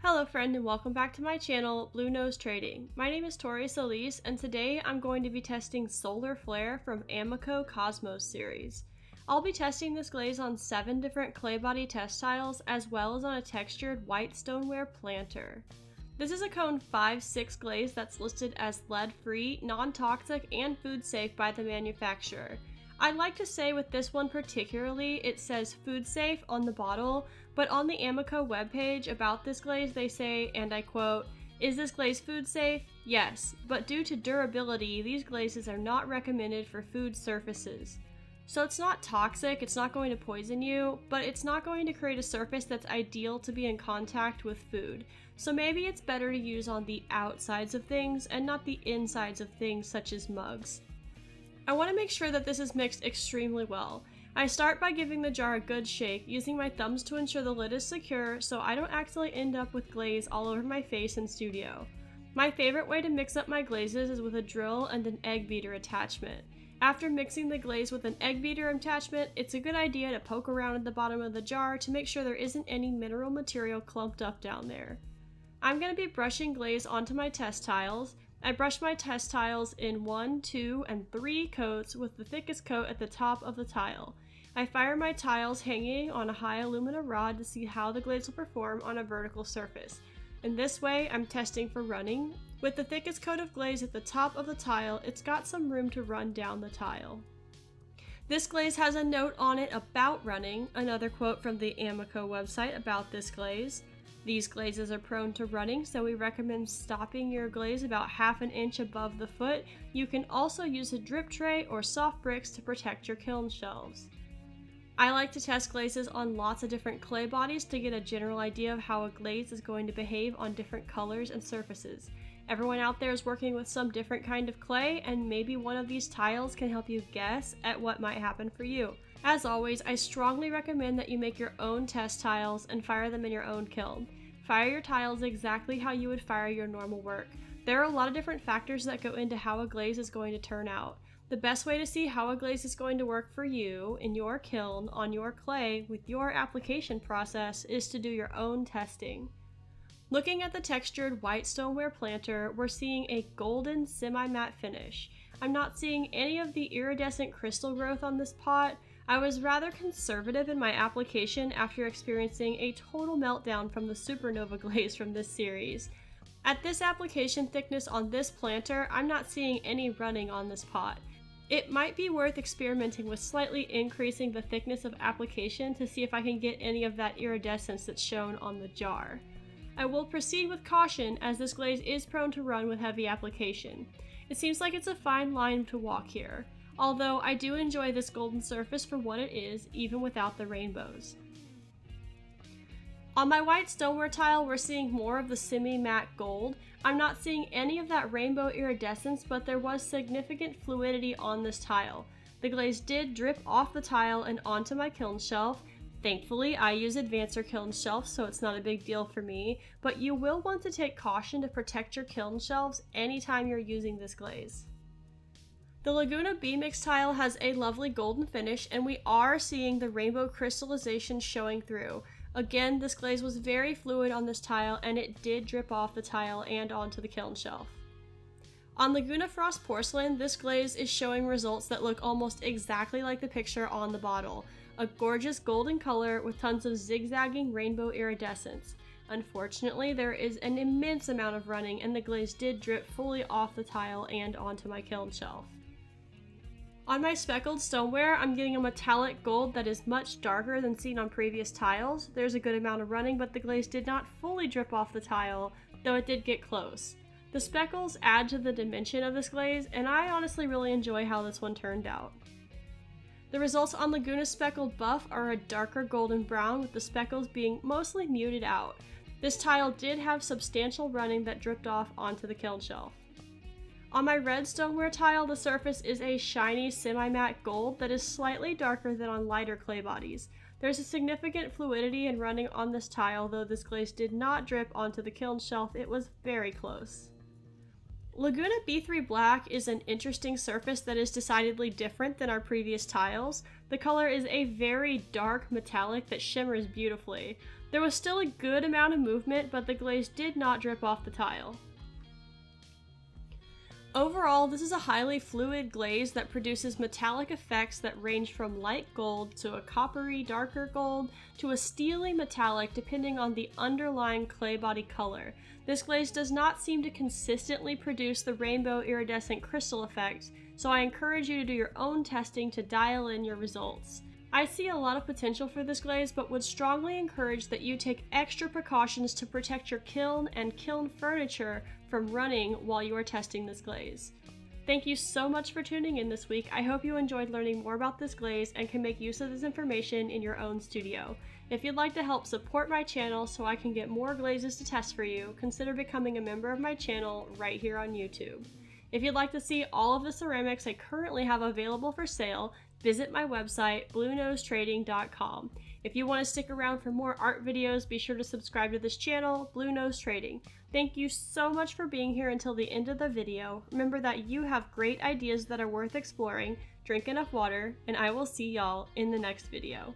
Hello friend and welcome back to my channel, Blue Nose Trading. My name is Tori Solis and today I'm going to be testing Solar Flare from Amaco Cosmos series. I'll be testing this glaze on 7 different clay body test tiles as well as on a textured white stoneware planter. This is a cone 5-6 glaze that's listed as lead-free, non-toxic, and food safe by the manufacturer. I'd like to say with this one particularly, it says food safe on the bottle, but on the Amaco webpage about this glaze they say, and I quote, "Is this glaze food safe? Yes, but due to durability, these glazes are not recommended for food surfaces." So it's not toxic, it's not going to poison you, but it's not going to create a surface that's ideal to be in contact with food. So maybe it's better to use on the outsides of things and not the insides of things such as mugs. I want to make sure that this is mixed extremely well. I start by giving the jar a good shake, using my thumbs to ensure the lid is secure so I don't accidentally end up with glaze all over my face in studio. My favorite way to mix up my glazes is with a drill and an egg beater attachment. After mixing the glaze with an egg beater attachment, it's a good idea to poke around at the bottom of the jar to make sure there isn't any mineral material clumped up down there. I'm going to be brushing glaze onto my test tiles. I brush my test tiles in 1, 2, and 3 coats with the thickest coat at the top of the tile. I fire my tiles hanging on a high alumina rod to see how the glaze will perform on a vertical surface. In this way, I'm testing for running. With the thickest coat of glaze at the top of the tile, it's got some room to run down the tile. This glaze has a note on it about running, another quote from the Amaco website about this glaze. These glazes are prone to running, so we recommend stopping your glaze about ½ an inch above the foot. You can also use a drip tray or soft bricks to protect your kiln shelves. I like to test glazes on lots of different clay bodies to get a general idea of how a glaze is going to behave on different colors and surfaces. Everyone out there is working with some different kind of clay, and maybe one of these tiles can help you guess at what might happen for you. As always, I strongly recommend that you make your own test tiles and fire them in your own kiln. Fire your tiles exactly how you would fire your normal work. There are a lot of different factors that go into how a glaze is going to turn out. The best way to see how a glaze is going to work for you in your kiln on your clay with your application process is to do your own testing. Looking at the textured white stoneware planter, we're seeing a golden semi-matte finish. I'm not seeing any of the iridescent crystal growth on this pot. I was rather conservative in my application after experiencing a total meltdown from the supernova glaze from this series. At this application thickness on this planter, I'm not seeing any running on this pot. It might be worth experimenting with slightly increasing the thickness of application to see if I can get any of that iridescence that's shown on the jar. I will proceed with caution as this glaze is prone to run with heavy application. It seems like it's a fine line to walk here. Although I do enjoy this golden surface for what it is, even without the rainbows. On my white stoneware tile, we're seeing more of the semi-matte gold. I'm not seeing any of that rainbow iridescence, but there was significant fluidity on this tile. The glaze did drip off the tile and onto my kiln shelf. Thankfully, I use Advancer kiln shelves, so it's not a big deal for me, but you will want to take caution to protect your kiln shelves anytime you're using this glaze. The Laguna B-Mix tile has a lovely golden finish, and we are seeing the rainbow crystallization showing through. Again, this glaze was very fluid on this tile, and it did drip off the tile and onto the kiln shelf. On Laguna Frost Porcelain, this glaze is showing results that look almost exactly like the picture on the bottle. A gorgeous golden color with tons of zigzagging rainbow iridescence. Unfortunately, there is an immense amount of running, and the glaze did drip fully off the tile and onto my kiln shelf. On my speckled stoneware, I'm getting a metallic gold that is much darker than seen on previous tiles. There's a good amount of running, but the glaze did not fully drip off the tile, though it did get close. The speckles add to the dimension of this glaze, and I honestly really enjoy how this one turned out. The results on Laguna Speckled Buff are a darker golden brown, with the speckles being mostly muted out. This tile did have substantial running that dripped off onto the kiln shelf. On my red stoneware tile, the surface is a shiny semi-matte gold that is slightly darker than on lighter clay bodies. There's a significant fluidity and running on this tile, though this glaze did not drip onto the kiln shelf. It was very close. Laguna B3 Black is an interesting surface that is decidedly different than our previous tiles. The color is a very dark metallic that shimmers beautifully. There was still a good amount of movement, but the glaze did not drip off the tile. Overall, this is a highly fluid glaze that produces metallic effects that range from light gold to a coppery darker gold to a steely metallic depending on the underlying clay body color. This glaze does not seem to consistently produce the rainbow iridescent crystal effect, so I encourage you to do your own testing to dial in your results. I see a lot of potential for this glaze, but would strongly encourage that you take extra precautions to protect your kiln and kiln furniture from running while you are testing this glaze. Thank you so much for tuning in this week. I hope you enjoyed learning more about this glaze and can make use of this information in your own studio. If you'd like to help support my channel so I can get more glazes to test for you, consider becoming a member of my channel right here on YouTube. If you'd like to see all of the ceramics I currently have available for sale, visit my website, bluenosetrading.com. If you want to stick around for more art videos, be sure to subscribe to this channel, Blue Nose Trading. Thank you so much for being here until the end of the video. Remember that you have great ideas that are worth exploring, drink enough water, and I will see y'all in the next video.